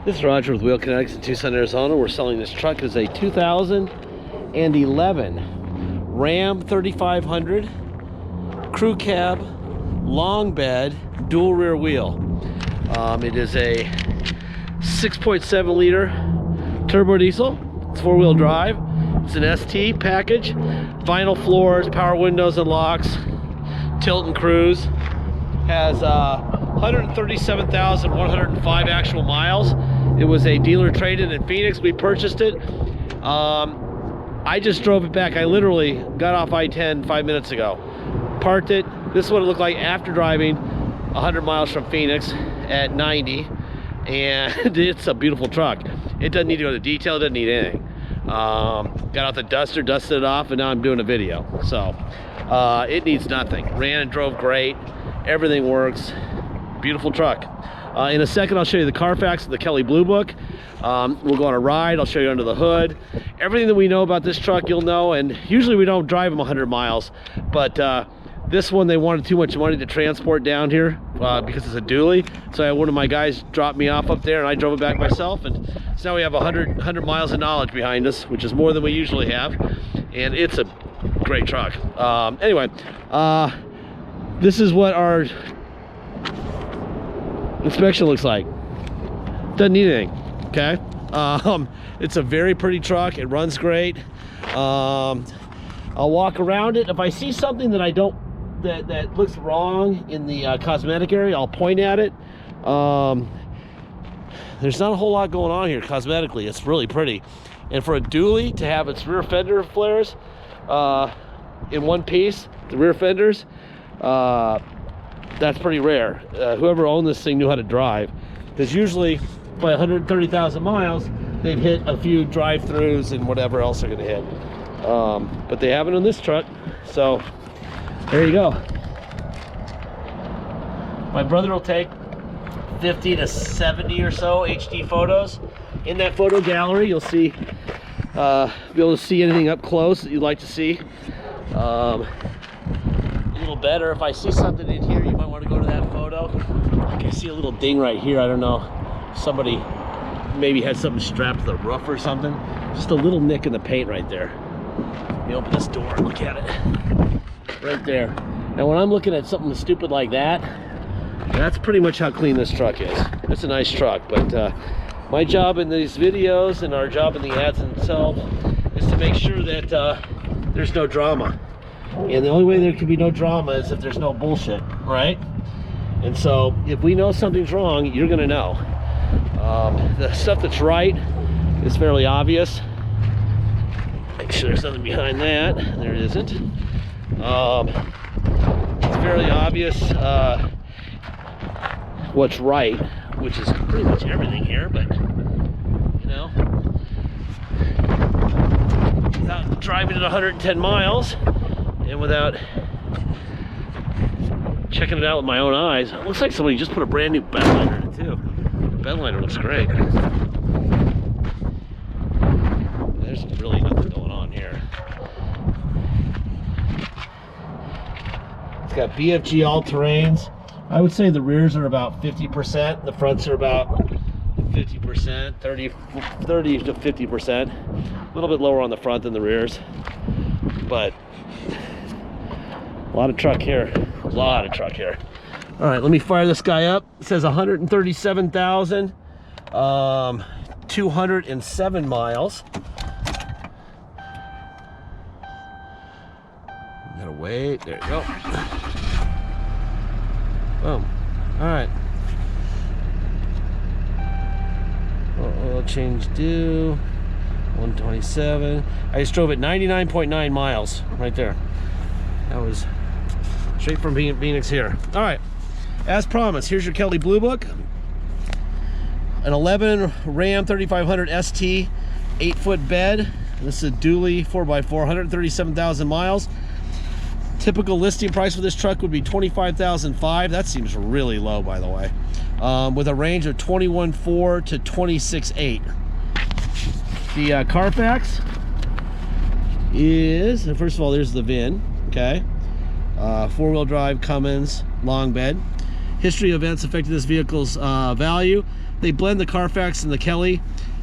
This is Roger with Wheel Kinetics in Tucson, Arizona. We're selling this truck as a 2011 Ram 3500 crew cab, long bed, dual rear wheel. It is a 6.7 liter turbo diesel. It's four-wheel drive. It's an ST package, vinyl floors, power windows and locks, tilt and cruise. Has 137,105 actual miles. It was a dealer trade-in in Phoenix. We purchased it. I just drove it back. I literally got off I-10 5 minutes ago. Parked it. This is what it looked like after driving 100 miles from Phoenix at 90. And it's a beautiful truck. It doesn't need to go to detail. It doesn't need anything. Got out the duster, dusted it off, and now I'm doing a video. So it needs nothing. Ran and drove great. Everything works. Beautiful truck. In a second, I'll show you the CARFAX and the Kelley Blue Book. We'll go on a ride. I'll show you under the hood. Everything that we know about this truck, you'll know. And usually we don't drive them 100 miles. But this one, they wanted too much money to transport down here because it's a dually. So I had one of my guys drop me off up there, and I drove it back myself. And so now we have 100 miles of knowledge behind us, which is more than we usually have. And it's a great truck. Anyway, this is what our inspection looks like. Doesn't need anything. Okay. It's a very pretty truck. It runs great. I'll walk around it. If I see something that I don't that looks wrong in the cosmetic area, I'll point at it. There's not a whole lot going on here cosmetically. It's really pretty, and for a dually to have its rear fender flares in one piece, the rear fenders, that's pretty rare. Whoever owned this thing knew how to drive, because usually by 130,000 miles they've hit a few drive-throughs and whatever else they're gonna hit, but they haven't on this truck. So there you go. My brother will take 50 to 70 or so HD photos. In that photo gallery you'll see be able to see anything up close that you'd like to see. A little better, if I see something in here, you might want to go to that photo. Like I see a little ding right here. I don't know, somebody maybe had something strapped to the roof or something. Just a little nick in the paint right there. Let me open this door and look at it. Right there. Now when I'm looking at something stupid like that, that's pretty much how clean this truck is. It's a nice truck, but my job in these videos and our job in the ads themselves is to make sure that there's no drama. And the only way there can be no drama is if there's no bullshit, right? And so if we know something's wrong, you're gonna know. The stuff that's right is fairly obvious. Make sure there's nothing behind that. There isn't. It's fairly obvious what's right, which is pretty much everything here, but you know, without driving at 110 miles and without checking it out with my own eyes, it looks like somebody just put a brand new bed liner in it too. The bed liner looks great. There's really nothing going on here. It's got BFG all-terrains. I would say the rears are about 50%. The fronts are about 50%, 30 to 50%. A little bit lower on the front than the rears. But a lot of truck here. A lot of truck here. All right, let me fire this guy up. It says 137,207 miles. Gotta wait. There you go. Boom. All right. Oil change due. 127. I just drove it 99.9 miles right there. That was straight from Phoenix here. All right. As promised, here's your Kelley Blue Book. An 11 Ram 3500 ST 8-foot bed. This is a dually 4x4, 137,000 miles. Typical listing price for this truck would be $25,500. That seems really low, by the way. With a range of 21.4 to 26.8. The CARFAX is, first of all, there's the VIN, okay? Four-wheel drive, Cummins, long bed. History of events affecting this vehicle's value. They blend the CARFAX and the Kelly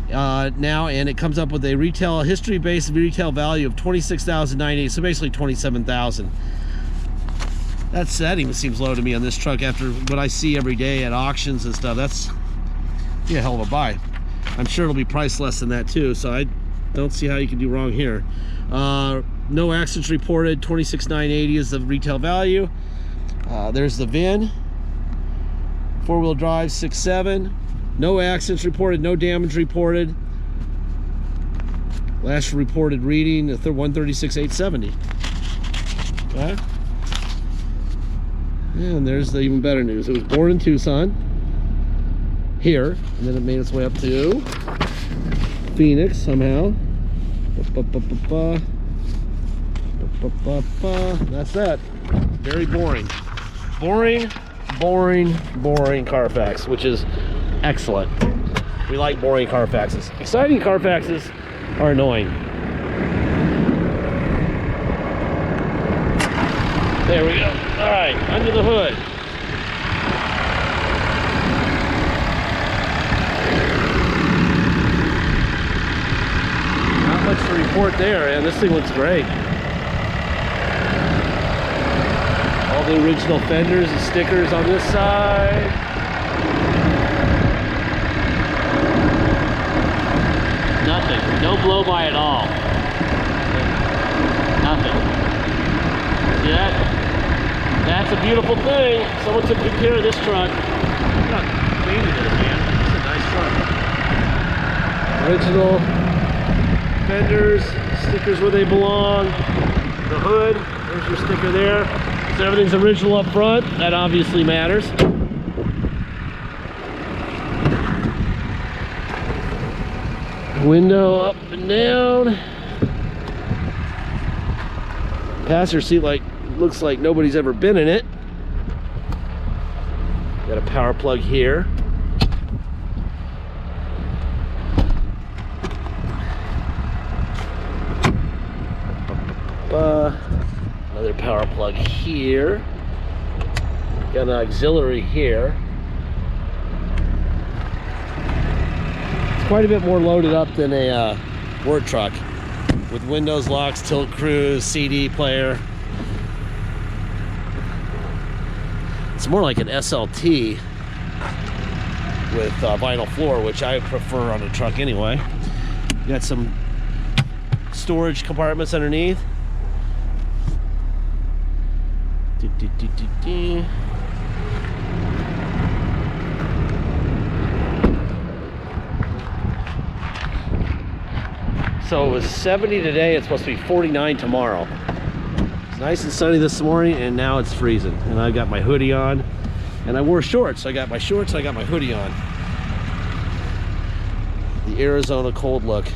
now, and it comes up with a retail history-based retail value of $26,980, so basically $27,000. That even seems low to me on this truck after what I see every day at auctions and stuff. That's a hell of a buy. I'm sure it'll be priced less than that too, so I don't see how you can do wrong here. No accidents reported, $26,980 is the retail value. There's the VIN, four-wheel drive, 6.7. No accidents reported, no damage reported. Last reported reading, 136,870. Okay. And there's the even better news. It was born in Tucson, here, and then it made its way up to Phoenix somehow. That's that. Very boring. Boring CARFAX, which is excellent. We like boring CARFAXs. Exciting CARFAXs are annoying. There we go. All right, under the hood. Not much to report there, and this thing looks great. All the original fenders and stickers on this side. Nothing. No blow-by at all. Nothing. See that? That's a beautiful thing. Someone took good care of this truck. Look how clean it is, man. It's a nice truck. Original fenders, stickers where they belong. The hood, there's your sticker there. So everything's original up front. That obviously matters. Window up and down. Passenger seat looks like nobody's ever been in it. Got a power plug here. Another power plug here. Got an auxiliary here. It's quite a bit more loaded up than a work truck, with windows, locks, tilt cruise, CD player. It's more like an SLT with vinyl floor, which I prefer on a truck anyway. Got some storage compartments underneath. So it was 70 today, it's supposed to be 49 tomorrow. It's nice and sunny this morning, and now it's freezing. And I got my hoodie on, and I wore shorts. So I got my shorts, I got my hoodie on. The Arizona cold look.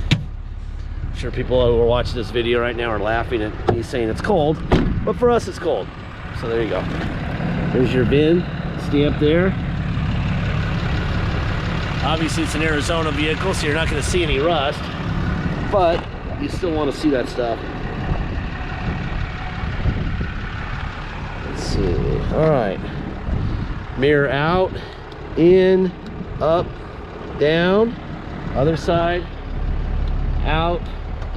I'm sure people who are watching this video right now are laughing at me saying it's cold, but for us it's cold. So there you go. There's your VIN stamp there. Obviously it's an Arizona vehicle, so you're not going to see any rust, but you still want to see that stuff. Let's see. All right. Mirror out, in, up, down. Other side. Out,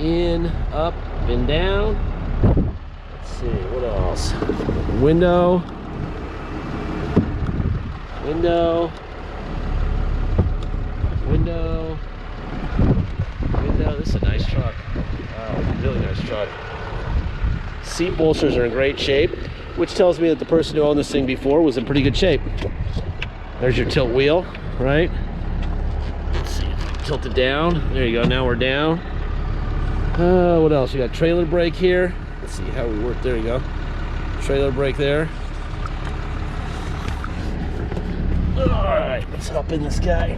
in, up, and down. Let's see, what else? Window. Window. Window. Window. This is a nice truck. Wow, really nice truck. Seat bolsters are in great shape, which tells me that the person who owned this thing before was in pretty good shape. There's your tilt wheel, right? Let's see, tilt it down. There you go, now we're down. What else? We got trailer brake here. Let's see how we work. There you go. Trailer brake there. Alright, let's hop in this guy.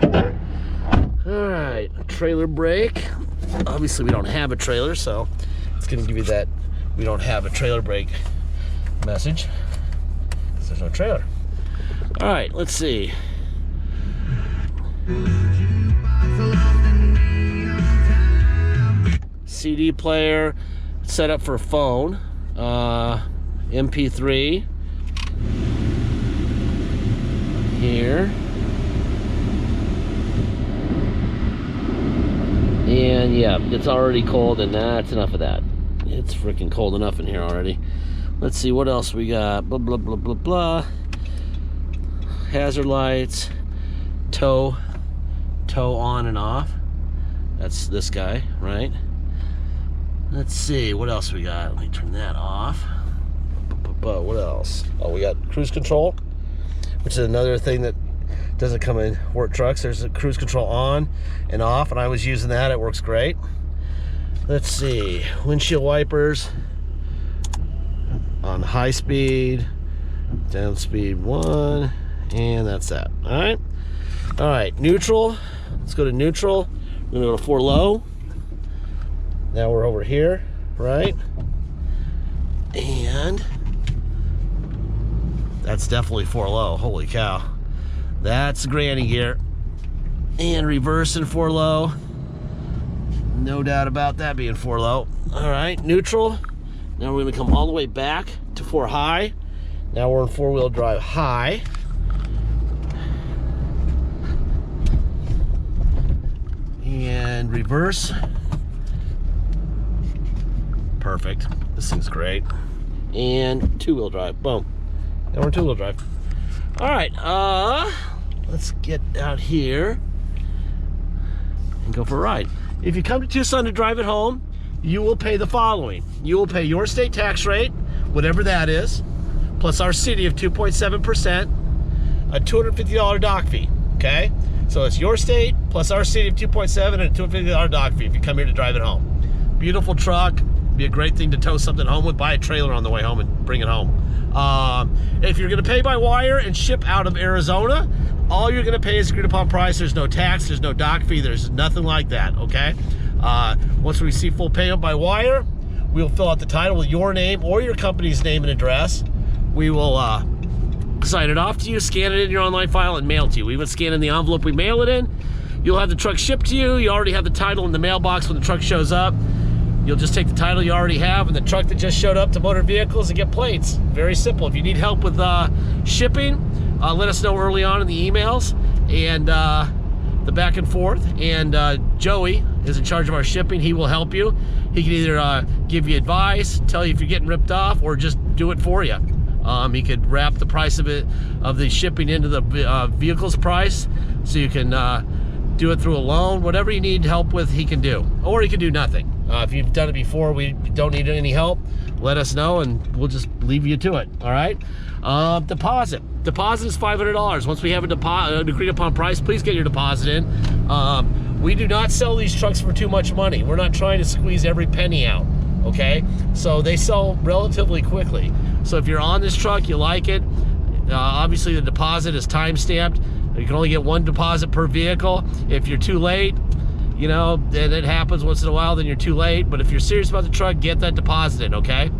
Alright, trailer brake. Obviously we don't have a trailer, so it's going to give you that we don't have a trailer brake message. There's no trailer. Alright, let's see. CD player set up for phone. MP3 here. Yeah, it's already cold, and that's enough of that. It's freaking cold enough in here already. Let's see what else we got. Blah, blah, blah, blah, blah. Hazard lights. Tow on and off. That's this guy, right? Let's see, what else we got? Let me turn that off. What else? Oh, we got cruise control, which is another thing that doesn't come in work trucks. There's a cruise control on and off, and I was using that. It works great. Let's see, windshield wipers on high speed, down speed 1, and that's that. All right, neutral. Let's go to neutral. We're gonna go to 4 low. Now we're over here, right? And that's definitely 4 low. Holy cow. That's granny gear. And reverse in 4 low. No doubt about that being 4 low. All right, neutral. Now we're gonna come all the way back to 4 high. Now we're in 4-wheel drive high. And reverse. Perfect. This thing's great. And 2-wheel drive. Boom. Now we're in 2-wheel drive. All right. Let's get out here and go for a ride. If you come to Tucson to drive it home, you will pay the following. You will pay your state tax rate, whatever that is, plus our city of 2.7%, a $250 dock fee. Okay? So it's your state plus our city of 2.7 and a $250 dock fee if you come here to drive it home. Beautiful truck. Be a great thing to tow something home with. Buy a trailer on the way home and bring it home. If you're going to pay by wire and ship out of Arizona, all you're going to pay is agreed upon price. There's no tax, there's no dock fee, there's nothing like that, okay? Once we receive full payment by wire, we'll fill out the title with your name or your company's name and address. We will sign it off to you, scan it in your online file, and mail it to you. We would scan in the envelope we mail it in. You'll have the truck shipped to you. You already have the title in the mailbox when the truck shows up. You'll just take the title you already have and the truck that just showed up to Motor Vehicles and get plates. Very simple. If you need help with shipping, let us know early on in the emails and the back and forth. And Joey is in charge of our shipping. He will help you. He can either give you advice, tell you if you're getting ripped off, or just do it for you. He could wrap the price of the shipping into the vehicle's price, so you can do it through a loan. Whatever you need help with, he can do. Or he can do nothing. If you've done it before, we don't need any help, let us know and we'll just leave you to it. All right. Deposit is $500. Once we have an agreed upon price, please get your deposit in. We do not sell these trucks for too much money. We're not trying to squeeze every penny out. Okay, so they sell relatively quickly. So if you're on this truck, you like it, obviously the deposit is time stamped. You can only get 1 deposit per vehicle. If you're too late, you know, and it happens once in a while, then you're too late. But if you're serious about the truck, get that deposit in, okay?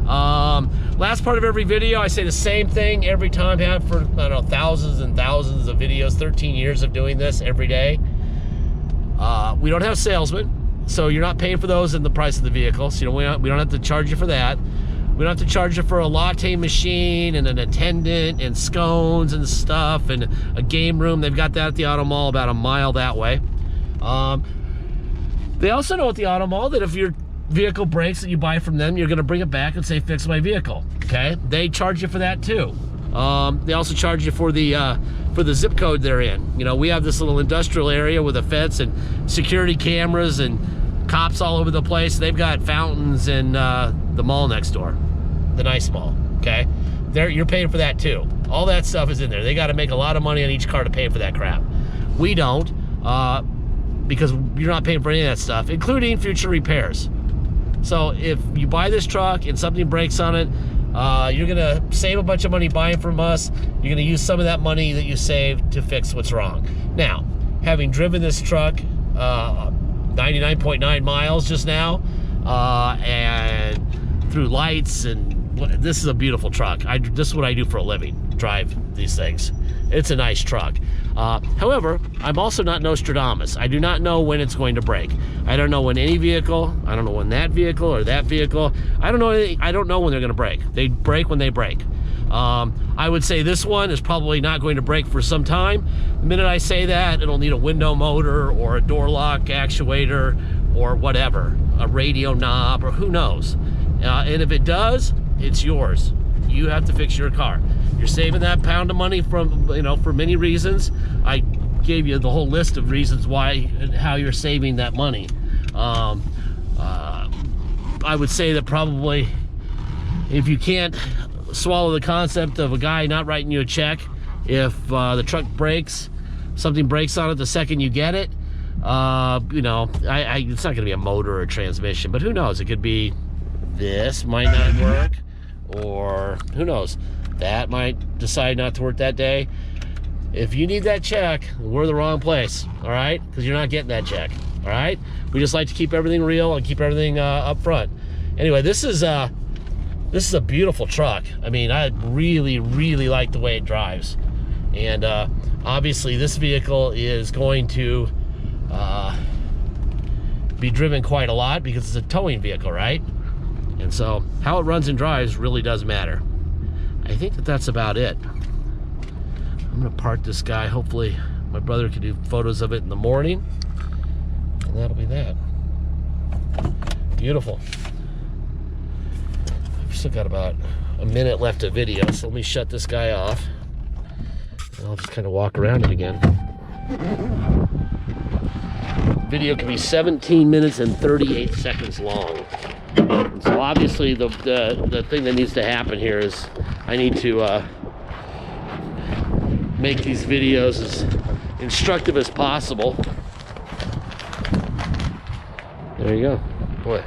Last part of every video, I say the same thing every time. I have for, I don't know, thousands and thousands of videos, 13 years of doing this every day. We don't have salesmen, so you're not paying for those in the price of the vehicle. So we don't have to charge you for that. We don't have to charge you for a latte machine and an attendant and scones and stuff and a game room. They've got that at the Auto Mall about a mile that way. They also know at the Auto Mall that if your vehicle breaks that you buy from them, you're going to bring it back and say, fix my vehicle. Okay? They charge you for that too. They also charge you for the zip code they're in. You know, we have this little industrial area with a fence and security cameras and cops all over the place. They've got fountains in the mall next door, the nice mall. Okay? You're paying for that too. All that stuff is in there. They got to make a lot of money on each car to pay for that crap. We don't. Because you're not paying for any of that stuff, including future repairs. So if you buy this truck and something breaks on it, you're gonna save a bunch of money buying from us. You're gonna use some of that money that you saved to fix what's wrong. Now, having driven this truck 99.9 miles just now, and through lights, and this is a beautiful truck. This is what I do for a living, drive these things. It's a nice truck. However, I'm also not Nostradamus. I do not know when it's going to break. I don't know when any vehicle, I don't know when that vehicle or that vehicle, I don't know when they're gonna break. They break when they break. I would say this one is probably not going to break for some time. The minute I say that, it'll need a window motor or a door lock actuator or whatever, a radio knob, or who knows. And if it does, it's yours. You have to fix your car. You're saving that pound of money from, for many reasons. I gave you the whole list of reasons why and how you're saving that money. I would say that probably if you can't swallow the concept of a guy not writing you a check, if the truck breaks, something breaks on it the second you get it, it's not going to be a motor or a transmission, but who knows? It could be this might not work, or who knows, that might decide not to work that day. If you need that check, we're the wrong place, all right? Because you're not getting that check, all right? We just like to keep everything real and keep everything up front. Anyway, this is a beautiful truck. I mean, I really, really like the way it drives. And obviously this vehicle is going to be driven quite a lot because it's a towing vehicle, right? And so how it runs and drives really does matter. I think that's about it. I'm gonna park this guy. Hopefully my brother can do photos of it in the morning, and that'll be that. Beautiful. I've still got about a minute left of video, so let me shut this guy off, and I'll just kind of walk around it again. Video can be 17 minutes and 38 seconds long. So obviously the thing that needs to happen here is I need to make these videos as instructive as possible. There you go. Boy,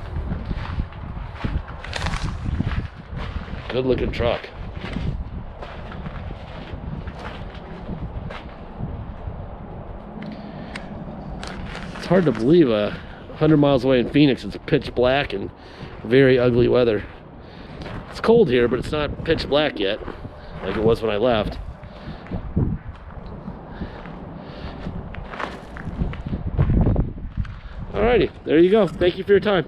good looking truck. It's hard to believe 100 miles away in Phoenix it's pitch black and very ugly weather. It's cold here, but it's not pitch black yet like it was when I left. Alrighty, there you go. Thank you for your time.